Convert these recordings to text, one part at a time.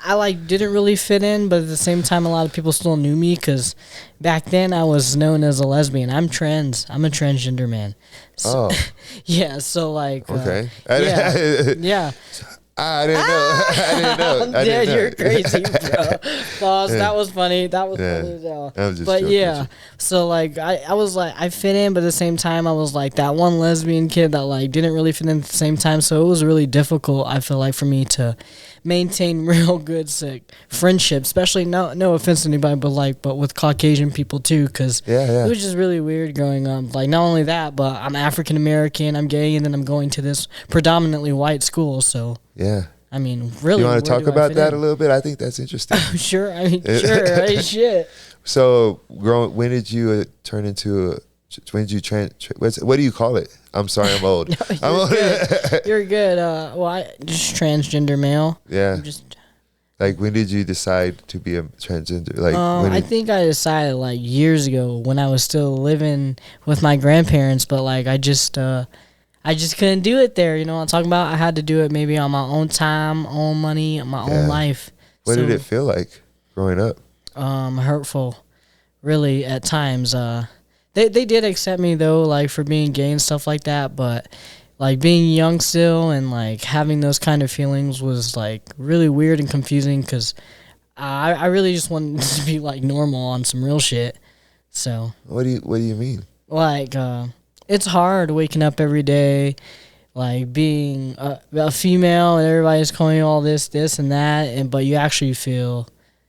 I like didn't really fit in, but at the same time, a lot of people still knew me because back then I was known as a lesbian. I'm trans. I'm a transgender man. So, yeah. So like, okay. Yeah. I didn't know. I didn't know. I didn't know. You're crazy, bro. Boss, that was funny. That was funny as hell. I'm just but joking yeah, with so like I was like I fit in, but at the same time I was like that one lesbian kid that like didn't really fit in at the same time. So it was really difficult. I feel like for me to maintain real good sick friendship, especially no offense to anybody, but with Caucasian people too, because it was just really weird growing up. Like not only that, but I'm African American, I'm gay, and then I'm going to this predominantly white school, so. Yeah. I mean, really. You want to talk about that a little bit? I think that's interesting. Sure. I mean, sure. Right? Shit. So, when did you turn into when did you what do you call it? I'm sorry, I'm old. No, I'm old. Good. You're good. I just transgender male. Yeah. Like, when did you decide to be a transgender? Like, I think I decided like years ago when I was still living with my grandparents, but like I just couldn't do it there. You know what I'm talking about? I had to do it maybe on my own time, own money, my own life. What did it feel like growing up? Hurtful, really, at times. They did accept me, though, like, for being gay and stuff like that. But, like, being young still and, like, having those kind of feelings was, like, really weird and confusing because I really just wanted to be, like, normal on some real shit. So. What do you mean? Like, it's hard waking up every day, like being a female and everybody's calling you all this and that, but you actually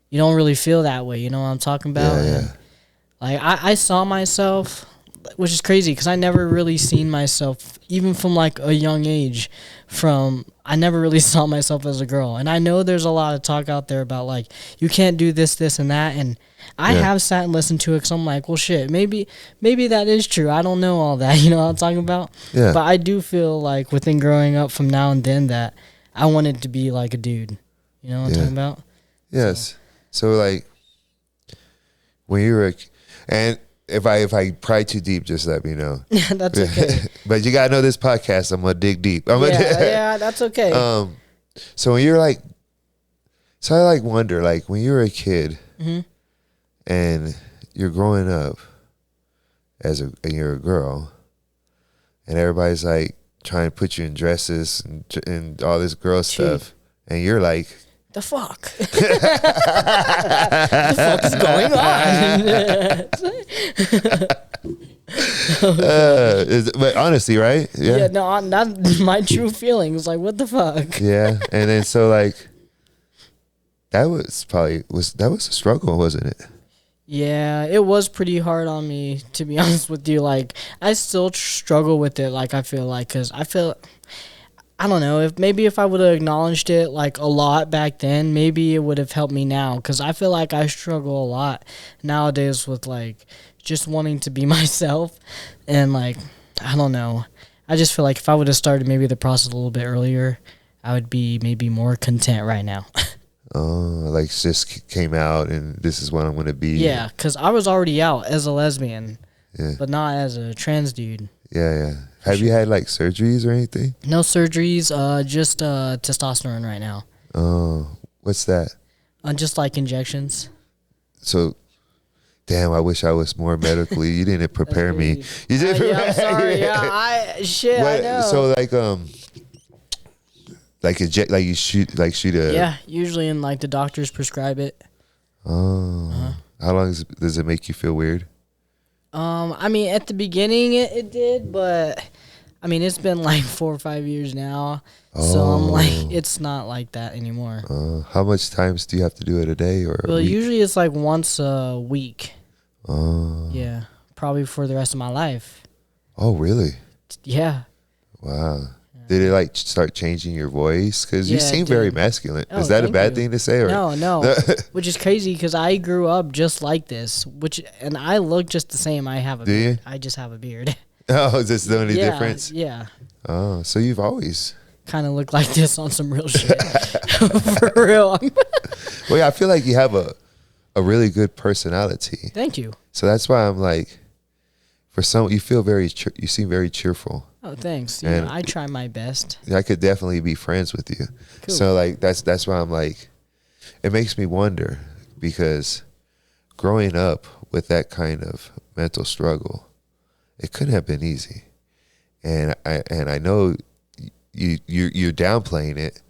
you don't really feel that way. You know what I'm talking about? Yeah. And, like I saw myself, which is crazy because I never really seen myself, even from like a young age. I never really saw myself as a girl, and I know there's a lot of talk out there about like you can't do this and that, and I have sat and listened to it because I'm like, well, shit, maybe that is true. I don't know all that, you know what I'm talking about? Yeah. But I do feel like within growing up from now and then that I wanted to be like a dude. You know what I'm talking about? Yes. So like when you were, and if I pry too deep, just let me know. Yeah, that's okay. But you gotta know this podcast, I'm gonna dig deep. Yeah, that's okay. So when you're like, so I like wonder, like when you were a kid. Mm-hmm. And you're growing up and you're a girl, and everybody's like trying to put you in dresses and all this girl stuff, and you're like, the fuck? The fuck is going on? But honestly, right? Yeah, no, not my true feelings. Like, what the fuck? Yeah, and then so like that was a struggle, wasn't it? Yeah, it was pretty hard on me, to be honest with you. Like, I still struggle with it, like, I feel like, because I don't know, if I would have acknowledged it, like, a lot back then, maybe it would have helped me now, because I feel like I struggle a lot nowadays with, like, just wanting to be myself, and, like, I don't know. I just feel like if I would have started maybe the process a little bit earlier, I would be maybe more content right now. Like just came out and this is what I'm going to be. Yeah, because I was already out as a lesbian, but not as a trans dude. Yeah. Have you had like surgeries or anything? No surgeries, just testosterone right now. Oh, what's that? Just like injections. So, damn, I wish I was more medically. You didn't prepare me. You did. Yeah, I'm sorry. Yeah, I know. So like you shoot a. Yeah, usually in like the doctors prescribe it. Oh, how long does it make you feel weird? I mean, at the beginning it did, but I mean it's been like 4 or 5 years now, so I'm like it's not like that anymore. How much times do you have to do it a day or? Well, usually it's like once a week. Oh. Yeah, probably for the rest of my life. Oh, really? Yeah. Wow. Did it like start changing your voice? Because you seem very masculine. Is that a bad thing to say? Or? No. Which is crazy because I grew up just like this. And I look just the same. I have a beard. I just have a beard. Oh, is this the only difference? Yeah. Oh, so you've always kind of looked like this on some real shit. For real. Well, yeah, I feel like you have a really good personality. Thank you. So that's why I'm like, you seem very cheerful. Oh, thanks. Yeah, I try my best. I could definitely be friends with you. Cool. So like that's why I'm like, it makes me wonder, because growing up with that kind of mental struggle, it couldn't have been easy. And I know you're downplaying it,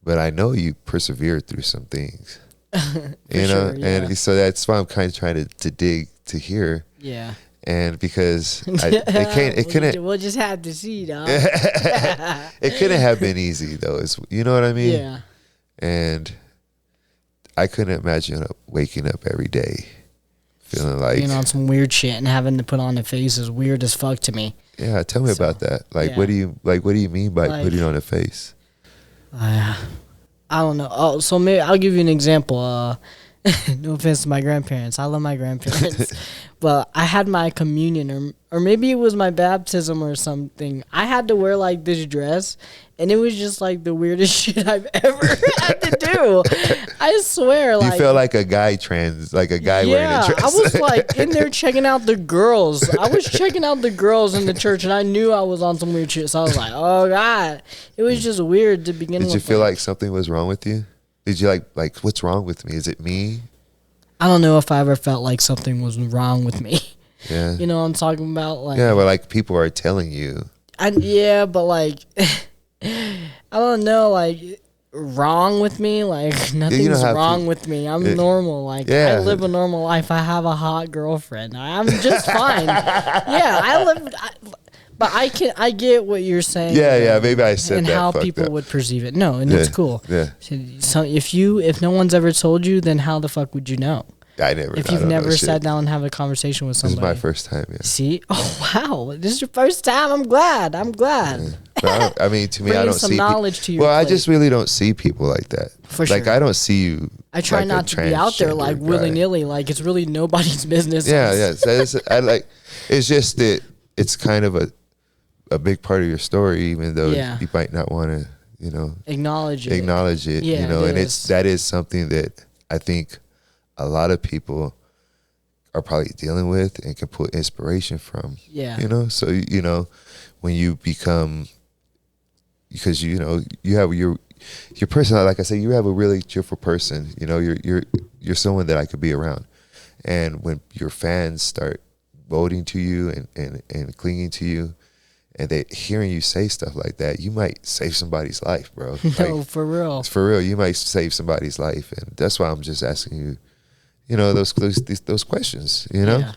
but I know you persevered through some things. You know, sure, yeah. and so that's why I'm kind of trying to dig to hear. Yeah. And because it couldn't. We'll just have to see, dog. It couldn't have been easy though. You know what I mean? Yeah. And I couldn't imagine waking up every day feeling like being on some weird shit and having to put on a face is weird as fuck to me. Yeah, tell me about that. Like, yeah. what do you mean by putting on a face? I don't know. Oh, so maybe I'll give you an example. No offense to my grandparents. I love my grandparents. But I had my communion or maybe it was my baptism or something. I had to wear like this dress and it was just like the weirdest shit I've ever had to do. I swear. You feel like a guy wearing a dress. I was like in there checking out the girls. I was checking out the girls in the church and I knew I was on some weird shit. So I was like, oh God. It was just weird to begin with. Did you feel like something was wrong with you? Did you like what's wrong with me? Is it me? I don't know if I ever felt like something was wrong with me. Yeah. You know what I'm talking about? Like, yeah, but like people are telling you. Yeah, but like, I don't know, like, wrong with me? Like, nothing's wrong with me. I'm normal. Like, I live a normal life. I have a hot girlfriend. I'm just fine. Yeah, but I get what you're saying. Yeah, maybe I said and that. And how people would perceive it. No, and it's cool. Yeah. So if no one's ever told you, then how the fuck would you know? If you've never sat down and have a conversation with somebody. This is my first time, yeah. See? Oh, wow. This is your first time? I'm glad. Yeah. I mean, to me, I don't some see knowledge to your Well, plate. I just really don't see people like that. For sure. Like, I don't see you. I try not to be out there like willy-nilly. Like, it's really nobody's business. Yeah. So it's just that it's kind of a big part of your story, even though you might not want to, acknowledge it. Yeah, and that is something that I think a lot of people are probably dealing with and can put inspiration from. Yeah. So when you become, because you have your person, like I said, you have a really cheerful person. You're someone that I could be around, and when your fans start voting to you and clinging to you, and they hearing you say stuff like that, you might save somebody's life, bro. No, for real. It's for real. You might save somebody's life, and that's why I'm just asking you, those questions. Yeah.